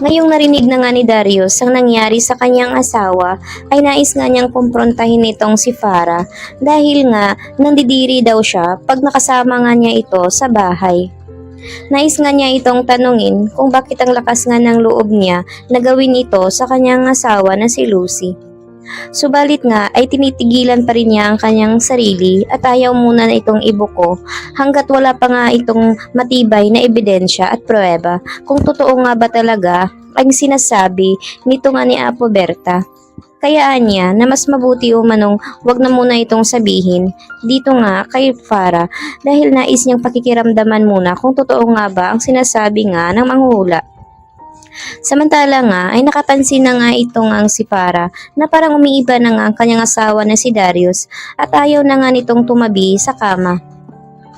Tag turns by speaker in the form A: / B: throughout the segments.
A: Ngayong narinig na nga ni Darius ang nangyari sa kanyang asawa, ay nais nga niyang kumprontahin nitong si Farah dahil nga nandidiri daw siya pag nakasama nga niya ito sa bahay. Nais nga niya itong tanungin kung bakit ang lakas nga ng loob niya na gawin ito sa kanyang asawa na si Lucy. Subalit nga ay tinitigilan pa rin niya ang kanyang sarili at ayaw muna na itong ibuko hanggat wala pa nga itong matibay na ebidensya at pruweba kung totoo nga ba talaga ang sinasabi nito nga ni Apo Berta. Kayaan niya na mas mabuti umanong wag na muna itong sabihin dito nga kay Farah dahil nais niyang pakikiramdaman muna kung totoo nga ba ang sinasabi nga ng manghuhula. Samantala nga ay nakapansin na nga itong ang si Farah na parang umiiba na nga ang kanyang asawa na si Darius at ayaw na nga nitong tumabi sa kama.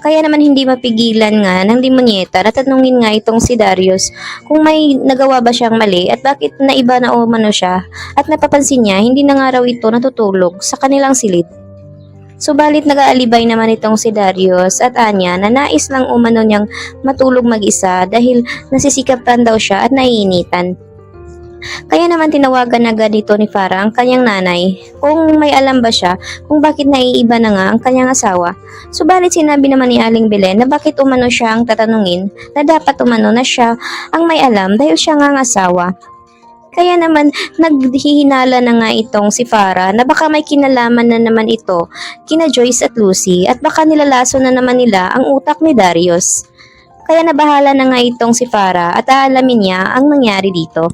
A: Kaya naman hindi mapigilan nga ng demonyeta na tanungin nga itong si Darius kung may nagawa ba siyang mali at bakit naiba na umano siya at napapansin niya hindi na nga raw ito natutulog sa kanilang silid. Subalit nag-aalibay naman itong si Darius at Anya na nais lang umano niyang matulog mag-isa dahil nasisikapan daw siya at naiinitan. Kaya naman tinawagan agad nito ni Farah ang kanyang nanay kung may alam ba siya kung bakit naiiba na nga ang kanyang asawa. Subalit sinabi naman ni Aling Belen na bakit umano siya ang tatanungin na dapat umano na siya ang may alam dahil siya nga ang asawa. Kaya naman naghihinala na nga itong si Farah na baka may kinalaman na naman ito kina Joyce at Lucy at baka nilalaso na naman nila ang utak ni Darius. Kaya nabahala na nga itong si Farah at aalamin niya ang nangyari dito.